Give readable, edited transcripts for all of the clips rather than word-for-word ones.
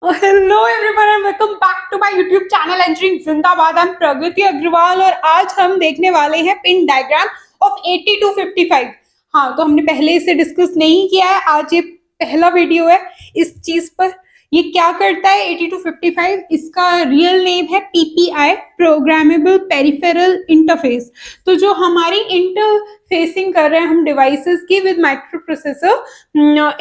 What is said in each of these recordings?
Hello everyone and welcome back to my YouTube channel एंजरिंग जिंदाबाद। I M प्रगति अग्रवाल और आज हम देखने वाले हैं पिन डायग्राम ऑफ 80 to 55। हाँ, तो हमने पहले इसे डिस्कस नहीं किया है, आज ये पहला वीडियो है इस चीज पर। ये क्या करता है 80 to 55? इसका रियल नेम है पीपीआई, प्रोग्रामेबल पेरिफेरल इंटरफेस। तो जो हमारी इंटरफेसिंग कर रहे हैं हम डिवाइसेस की with micro processor,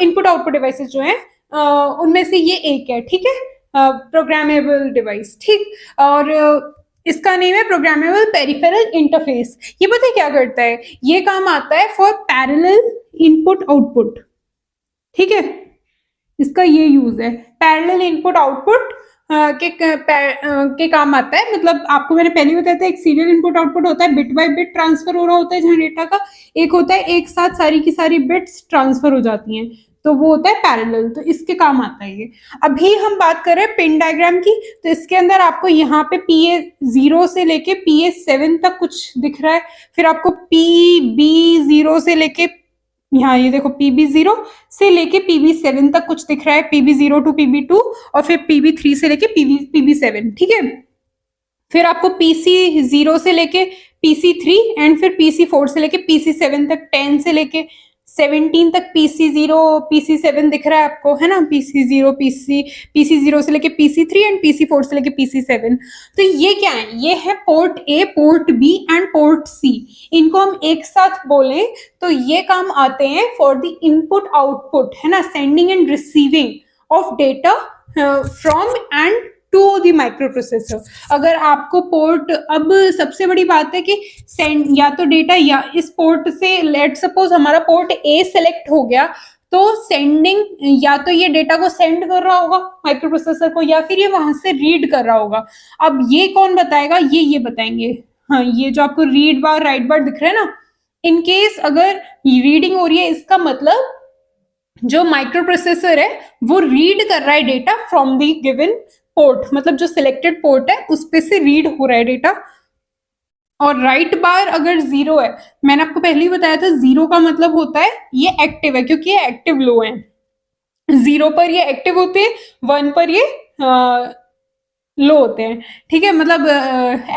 input output devices जो हैं, उनमें से ये एक है, ठीक है, प्रोग्रामेबल डिवाइस, ठीक। और इसका नेम है प्रोग्रामेबल पेरिफेरल इंटरफेस। ये पता है क्या करता है? ये काम आता है फॉर पैरेलल इनपुट आउटपुट, ठीक है। इसका ये यूज है, पैरेलल इनपुट आउटपुट के काम आता है। मतलब आपको मैंने पहले बताया था, एक सीरियल इनपुट आउटपुट होता है, बिट बाय बिट ट्रांसफर हो रहा होता है जहां डेटा का, एक होता है एक साथ सारी की सारी बिट्स ट्रांसफर हो जाती हैं, तो वो होता है पैरेलल। तो इसके काम आता है ये। अभी हम बात कर रहे हैं पिन डायग्राम की, तो इसके अंदर आपको यहाँ पे PA0 से लेके PA7 तक कुछ दिख रहा है, फिर आपको PB0 से लेके, यहाँ ये देखो, PB0 से लेके PB7 तक कुछ दिख रहा है, PB0 to PB2, और फिर PB3 से लेके PB7, ठीक है। फिर आपको PC0 से लेके PC3 एंड फिर PC4 से लेके PC7 तक, 10 से लेके 17 तक PC0 PC7 दिख रहा है आपको, है ना। PC0 से लेके PC3 एंड PC4 से लेके PC7। तो ये क्या है? ये है port A, port B and port C। इनको हम एक साथ बोलें तो ये काम आते हैं फॉर द इनपुट आउटपुट, है ना, sending and receiving of data from and to the microprocessor. अगर आपको पोर्ट, अब सबसे बड़ी बात है कि सेंड या तो डेटा, या इस पोर्ट से, लेट सपोज हमारा पोर्ट ए सिलेक्ट हो गया, तो सेंडिंग, या तो ये डेटा को सेंड कर रहा होगा माइक्रो प्रोसेसर को, या फिर ये वहां से रीड कर रहा होगा। अब ये कौन बताएगा? ये बताएंगे। हाँ, ये जो आपको रीड बार राइट बार दिख रहा है ना, इन केस अगर रीडिंग हो रही है, इसका मतलब जो माइक्रो प्रोसेसर है वो रीड कर रहा है data from the given port, मतलब जो सिलेक्टेड पोर्ट है उस पे से रीड हो रहा है डेटा। और राइट बार अगर 0 है, मैंने आपको पहले ही बताया था, 0 का मतलब होता है ये एक्टिव है, क्योंकि ये एक्टिव लो है। 0 पर ये एक्टिव होते हैं, 1 पर ये लो होते हैं, ठीक है, मतलब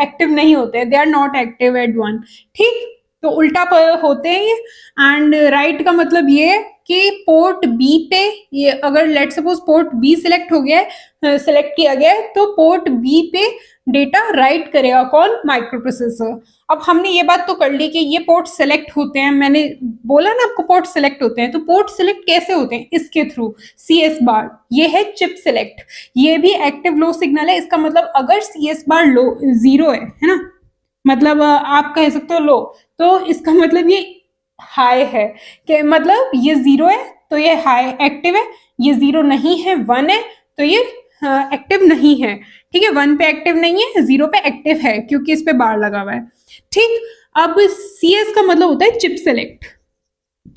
एक्टिव नहीं होते हैं, they are not active at 1, ठीक। तो उल्टा पर होते हैं ये। एंड राइट का मतलब ये है कि पोर्ट बी पे, ये अगर let suppose port B select हो गया है, सिलेक्ट किया गया है, तो पोर्ट बी पे डेटा राइट करेगा कौन? Microprocessor. अब हमने ये बात तो कर ली कि ये पोर्ट सेलेक्ट होते हैं, मैंने बोला ना आपको पोर्ट सेलेक्ट होते हैं। तो पोर्ट सेलेक्ट कैसे होते हैं? इसके थ्रू, CS बार, ये है चिप सेलेक्ट, ये भी एक्टिव लो सिग्नल है। इसका मतलब अगर CS बार लो 0 है ना, मतलब आप कह सकते हो लो, तो इसका मतलब ये हाई है, कि मतलब ये 0 है तो ये हाई एक्टिव है, ये 0 नहीं है 1 है तो ये एक्टिव नहीं है, ठीक है। 1 पे एक्टिव नहीं है, 0 पे एक्टिव है, क्योंकि इस पे बार लगा हुआ है, ठीक। अब CS का मतलब होता है चिप सेलेक्ट।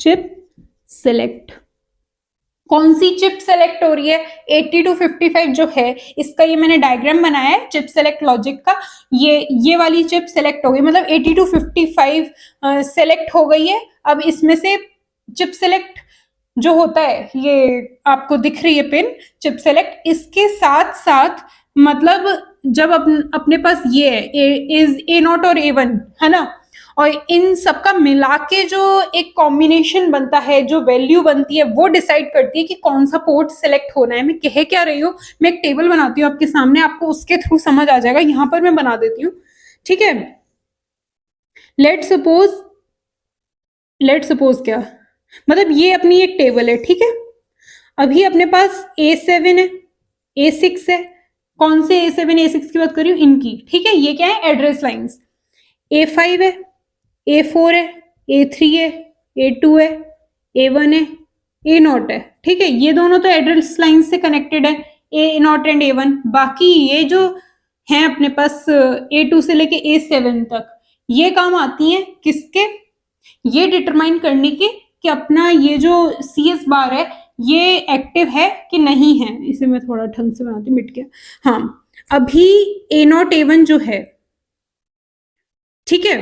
चिप सेलेक्ट, कौन सी चिप सेलेक्ट हो रही है? 80 to 55 जो है, इसका ये मैंने डायग्राम बनाया है चिप सेलेक्ट लॉजिक का। ये वाली चिप सेलेक्ट हो गई, मतलब 80 to 55 सेलेक्ट हो गई है। अब इसमें से चिप सेलेक्ट जो होता है, ये आपको दिख रही है पिन चिप सेलेक्ट, इसके साथ साथ, मतलब जब अपने पास ये है A0 और A1, है ना, और इन सबका मिला के जो एक कॉम्बिनेशन बनता है, जो वैल्यू बनती है, वो डिसाइड करती है कि कौन सा पोर्ट सेलेक्ट होना है। मैं कह क्या रही हूँ, मैं एक टेबल बनाती हूँ आपके सामने, आपको उसके थ्रू समझ आ जाएगा। यहाँ पर मैं बना देती हूँ, ठीक है। लेट सपोज क्या, मतलब ये अपनी एक टेबल है, ठीक है। अभी अपने पास A7 है, A6 है, कौन से A7 A6 की बात कर रही हूँ? इनकी, ठीक है। ये क्या है? Address lines. A5 है, A4 है, A3 है, A2 है, A1 है, A0 है, ठीक है। ये दोनों तो एड्रेस लाइन से कनेक्टेड है, A0 एंड A1। बाकी ये जो हैं अपने पास A2 से लेके A7 तक, ये काम आती हैं किसके? ये डिटरमाइन करने के कि अपना ये जो CS बार है ये एक्टिव है कि नहीं है। इसे मैं थोड़ा ढंग से बनाती हूँ, मिट गया। हाँ, अभी A0 A1 जो है, ठीक है,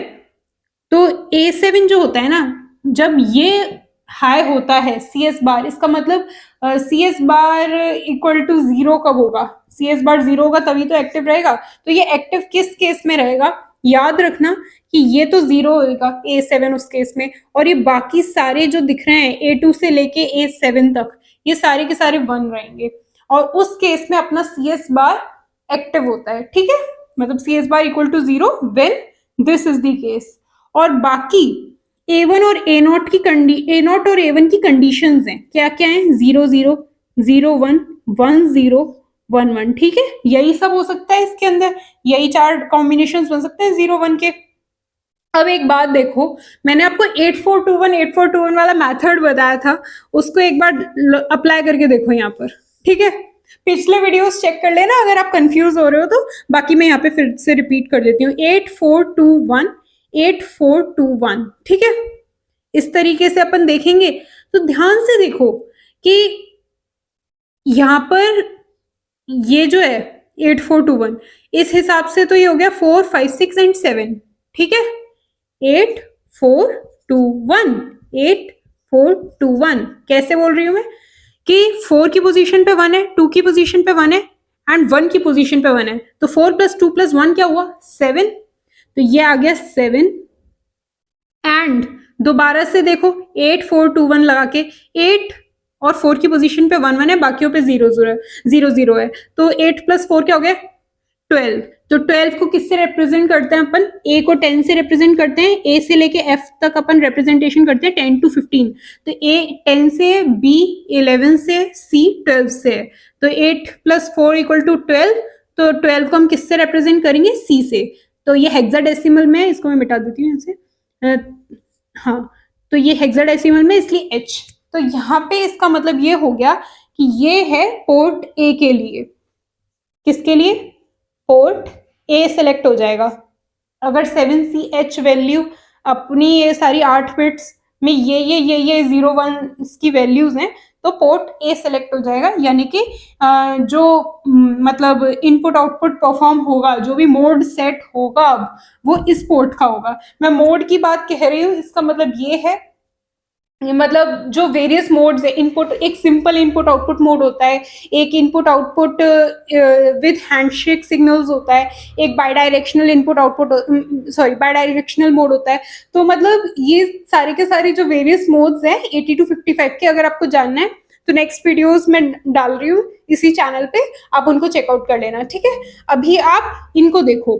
तो A7 जो होता है ना, जब ये हाई होता है सी एस बार, इसका मतलब C S bar equal to 0 कब होगा? सी एस बार 0 होगा तभी तो एक्टिव रहेगा। तो ये एक्टिव किस केस में रहेगा? याद रखना कि ये तो 0 होगा A7 उस केस में, और ये बाकी सारे जो दिख रहे हैं A2 से लेके A7 तक, ये सारे के सारे 1 रहेंगे, और उस केस में अपना सी एस बार एक्टिव होता है। ठीक है, मतलब C S bar equal to 0 when this is the case. और बाकी A1 और A0 की A0 और A1 की कंडीशंस हैं, क्या क्या है? 0 0 0 1 1 0 1 1। ठीक है, यही सब हो सकता है इसके अंदर, यही 4 कॉम्बिनेशंस बन सकते हैं 0 1 के। अब एक बात देखो, मैंने आपको 8421 वाला मेथड बताया था, उसको एक बार अप्लाई करके देखो यहाँ पर। ठीक है, पिछले वीडियोस चेक कर लेना अगर आप कंफ्यूज हो रहे हो तो, बाकी मैं यहाँ पे फिर से रिपीट कर देती हूँ। 8421 ठीक है, इस तरीके से अपन देखेंगे। तो ध्यान से देखो कि यहाँ पर ये जो है 8421, इस हिसाब से तो ये हो गया 4 5 6 एंड 7। ठीक है, 8421 कैसे बोल रही हूं मैं कि 4 की पोजीशन पे 1 है, 2 की पोजीशन पे 1 है एंड 1 की पोजीशन पे 1 है, तो 4 + 2 + 1 क्या हुआ? 7। तो ये आ गया 7। एंड दोबारा से देखो 8421 लगा के, 8 और 4 की पोजीशन पे 1 1 है, बाकियों पे 0 0 है, तो 8 + 4 क्या हो गया? 12। तो 12 को किससे रिप्रेजेंट करते हैं अपन? A को 10 से रिप्रेजेंट करते हैं, A से लेके F तक अपन रिप्रेजेंटेशन करते हैं 10 to 15। तो A 10 से, B 11 से, C 12 से है, तो 8 + 4 = 12। तो 12 को हम किससे रिप्रेजेंट करेंगे? C से। तो ये हेक्साडेसिमल में, इसको मैं मिटा देती हूँ यहाँ से। हाँ, तो ये हेक्साडेसिमल में, इसलिए H। तो यहाँ पे इसका मतलब ये हो गया कि ये है पोर्ट A के लिए। किसके लिए? पोर्ट A सेलेक्ट हो जाएगा। अगर 7CH वैल्यू अपनी ये सारी 8 बिट्स में ये 0 1 की वैल्यूज हैं, तो पोर्ट A सेलेक्ट हो जाएगा, यानी कि जो मतलब इनपुट आउटपुट परफॉर्म होगा, जो भी मोड सेट होगा अब, वो इस पोर्ट का होगा। मैं मोड की बात कह रही हूँ, इसका मतलब ये है, मतलब जो वेरियस मोड्स है इनपुट, एक सिंपल इनपुट आउटपुट मोड होता है, एक input output with handshake signals होता है, एक by directional input output, sorry by directional mode होता है। तो मतलब ये सारे के सारे जो वेरियस मोड्स हैं 80 to 55 के, अगर आपको जानना है तो नेक्स्ट वीडियोस में डाल रही हूँ इसी चैनल पे, आप उनको चेकआउट कर लेना। ठीक है, अभी आप इनको देखो,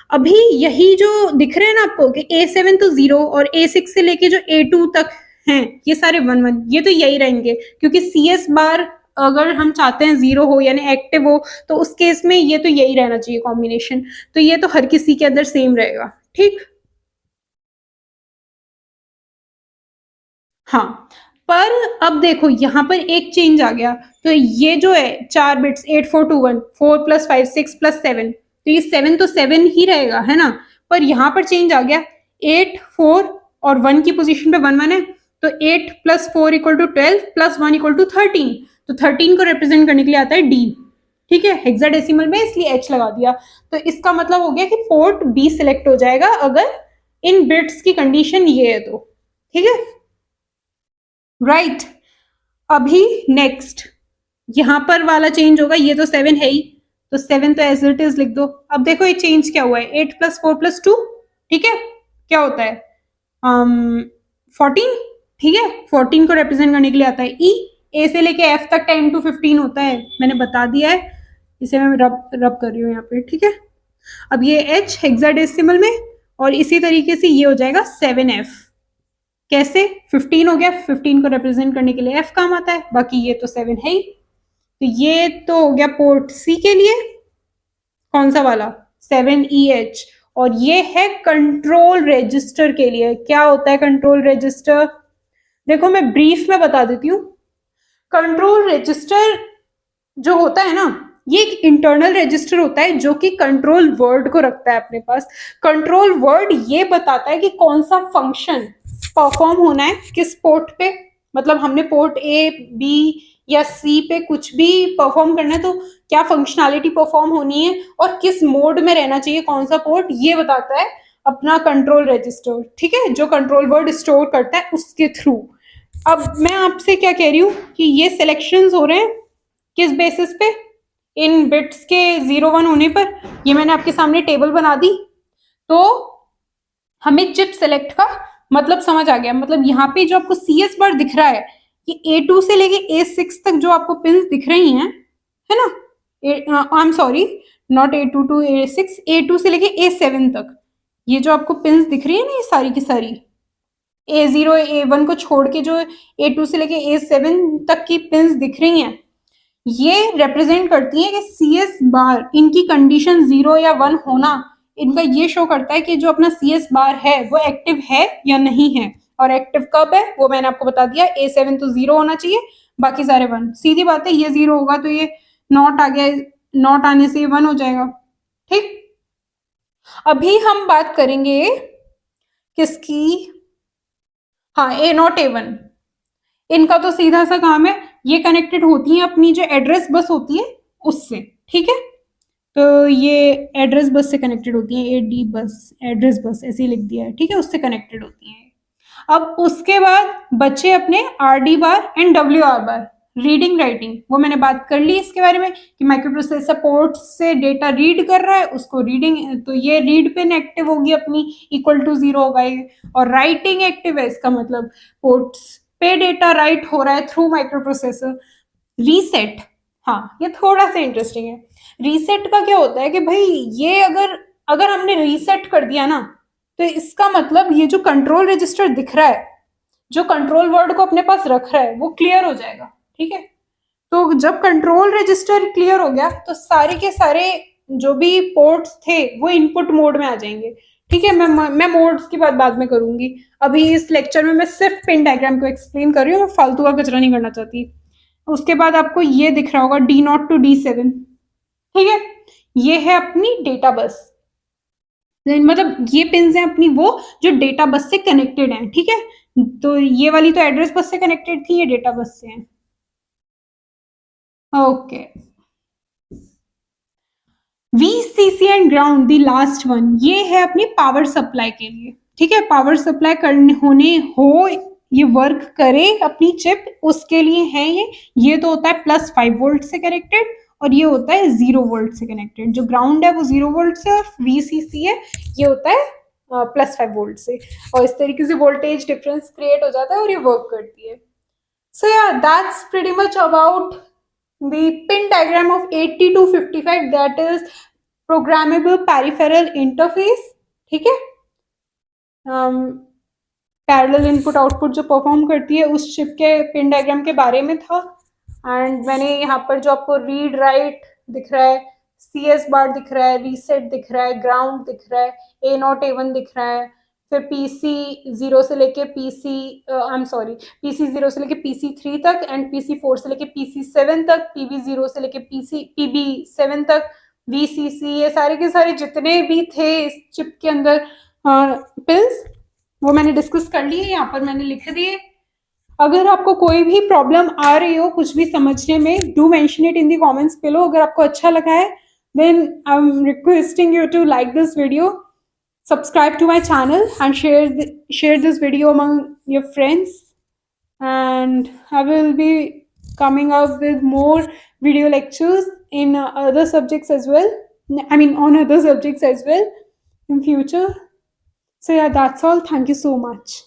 अभी यही जो दिख रहे हैं ना आपको कि A7 तो 0 और A6 से लेके जो A2 तक हैं, ये सारे 1 1, ये तो यही रहेंगे, क्योंकि सी एस बार अगर हम चाहते हैं 0 हो यानी एक्टिव हो, तो उस केस में ये तो यही रहना चाहिए कॉम्बिनेशन। तो ये तो हर किसी के अंदर सेम रहेगा। ठीक, हाँ, पर अब देखो यहाँ पर एक चेंज आ गया। तो ये जो है 4 बिट्स 8421, 4 + 5 6 + 7, तो ये 7 तो 7 ही रहेगा, है ना? पर यहाँ पर चेंज आ गया, 8 4 और 1 की पोजीशन पे 1 1 है, तो 8 + 4 = 12 + 1 = 13। तो 13 को रिप्रेजेंट करने के लिए आता है D। ठीक है, हेक्साडेसिमल में, इसलिए H लगा दिया। तो इसका मतलब हो गया कि पोर्ट B सिलेक्ट हो जाएगा अगर इन बिट्स की कंडीशन ये है तो। ठीक है, राइट। अभी नेक्स्ट यहां पर वाला चेंज होगा, ये तो 7 है ही, तो 7 तो एज इट इज लिख दो। अब देखो ये चेंज क्या हुआ है, 8 + 4 + 2, ठीक है, क्या होता है? 14। ठीक है, 14 को रिप्रेजेंट करने के लिए आता है ई। ए से लेके एफ तक 10 to 15 होता है, मैंने बता दिया है, इसे मैं रब कर रही हूँ यहाँ पे। ठीक है, अब ये एच हेक्साडेसिमल में, और इसी तरीके से ये हो जाएगा 7F। कैसे? 15 हो गया, 15 को रिप्रेजेंट करने के लिए F काम आता है, बाकी ये तो 7 है ही। तो ये तो हो गया पोर्ट C के लिए, कौन सा वाला? 7EH। और ये है कंट्रोल रजिस्टर के लिए। क्या होता है कंट्रोल रजिस्टर? देखो मैं ब्रीफ में बता देती हूँ। कंट्रोल रजिस्टर जो होता है ना, ये एक इंटरनल रजिस्टर होता है जो कि कंट्रोल वर्ड को रखता है अपने पास। कंट्रोल वर्ड ये बताता है कि कौन सा फंक्शन परफॉर्म होना है किस पोर्ट पे, मतलब हमने पोर्ट A B या C पे कुछ भी परफॉर्म करना है, तो क्या फंक्शनैलिटी परफॉर्म होनी है और किस मोड में रहना चाहिए कौन सा पोर्ट, ये बताता है अपना कंट्रोल रजिस्टर। ठीक है, जो कंट्रोल वर्ड स्टोर करता है उसके थ्रू। अब मैं आपसे क्या कह रही हूँ कि ये सिलेक्शंस हो रहे हैं किस बेसिस पे, इन बिट्स के 0 1 होने पर। ये मैंने आपके सामने टेबल बना दी, तो हमें चिप सेलेक्ट का मतलब समझ आ गया। मतलब यहाँ पे जो आपको सी एस बार दिख रहा है कि A2 से लेके A6 तक जो आपको पिन्स दिख रही हैं, है ना, I am sorry, not A2 to A6, A2 से लेके A7 तक ये जो आपको पिन्स दिख रही है ना, ये सारी की सारी A0 A1 को छोड़ के जो A2 से लेके A7 तक की पिन्स दिख रही हैं, ये रिप्रेजेंट करती है कि सी एस बार इनकी कंडीशन 0 या 1 होना, इनका ये शो करता है कि जो अपना सी एस बार है वो एक्टिव है या नहीं है। और एक्टिव कब है वो मैंने आपको बता दिया, A7 तो 0 होना चाहिए, बाकी सारे 1। सीधी बात है, ये 0 होगा तो ये नॉट आ गया, नॉट आने से 1 हो जाएगा। ठीक, अभी हम बात करेंगे किसकी, हाँ, A0 A1। इनका तो सीधा सा काम है, ये कनेक्टेड होती हैं अपनी जो एड्रेस बस होती है उससे। ठीक है, तो ये एड्रेस बस से कनेक्टेड होती हैं, AD बस, एड्रेस बस ऐसे ही लिख दिया है, ठीक है, उससे कनेक्टेड होती हैं। अब उसके बाद बच्चे अपने RD bar and WR bar, reading writing, वो मैंने बात कर ली इसके बारे में कि माइक्रो प्रोसेसर पोर्ट से डेटा रीड कर रहा है, उसको रीडिंग, तो ये रीड पिन एक्टिव होगी अपनी, इक्वल टू 0 होगा ये। और राइटिंग एक्टिव है, इसका मतलब पोर्ट्स पे डेटा राइट हो रहा है थ्रू माइक्रो प्रोसेसर। रीसेट, हाँ, ये थोड़ा सा इंटरेस्टिंग है। रीसेट का क्या होता है कि भाई ये अगर अगर हमने रीसेट कर दिया ना, तो इसका मतलब ये जो कंट्रोल रजिस्टर दिख रहा है, जो कंट्रोल वर्ड को अपने पास रख रहा है, वो क्लियर हो जाएगा। ठीक है, तो जब कंट्रोल रजिस्टर क्लियर हो गया तो सारे के सारे जो भी पोर्ट्स थे वो इनपुट मोड में आ जाएंगे। ठीक है, मैं मोड्स की बात बाद में करूंगी, अभी इस लेक्चर में मैं सिर्फ पिन डायग्राम को एक्सप्लेन कर रही हूँ, मैं फालतू का कचरा नहीं करना चाहती। उसके बाद आपको ये दिख रहा होगा D0 to D7। ठीक है, ये है अपनी डेटा बस, मतलब ये पिन है अपनी वो जो डेटा बस से कनेक्टेड है। ठीक है, तो ये वाली तो एड्रेस बस से कनेक्टेड थी, ये डेटा बस से है। Okay, VCC and ground the last one, ये है अपनी पावर सप्लाई के लिए। ठीक है, पावर सप्लाई करने होने हो, ये वर्क करे अपनी चिप, उसके लिए है ये तो होता है +5 वोल्ट से कनेक्टेड, और ये होता है 0 वोल्ट से कनेक्टेड। जो ग्राउंड है वो 0 वोल्ट से, और VCC है ये होता है +5 वोल्ट से, और इस तरीके से वोल्टेज डिफरेंस क्रिएट हो जाता है और ये वर्क करती है। So yeah, that's pretty much about the pin diagram of 8255, that is programmable peripheral interface। ठीक है, पैरेलल इनपुट आउटपुट जो परफॉर्म करती है उस चिप के पिन डायग्राम के बारे में था। एंड मैंने यहाँ पर जो आपको रीड राइट दिख रहा है, CS बार दिख रहा है, रीसेट दिख रहा है, ग्राउंड दिख रहा है, A0 A1 दिख रहा है, फिर PC0 से लेके आई एम सॉरी, PC0 से लेके PC3 तक, एंड PC4 से लेके PC7 तक, PB0 से लेके PB7 तक, VCC, ये सारे के सारे जितने भी थे इस चिप के अंदर पिन्स, वो मैंने डिस्कस कर लिए, यहाँ पर मैंने लिख दिए। अगर आपको कोई भी प्रॉब्लम आ रही हो कुछ भी समझने में, do mention it in the comments below. अगर आपको अच्छा लगा है then I'm requesting you to like this video, subscribe to my channel, and share this video among your friends, and I will be coming up with more video lectures in other subjects as well, I mean on other subjects as well in future. So yeah, that's all. Thank you so much.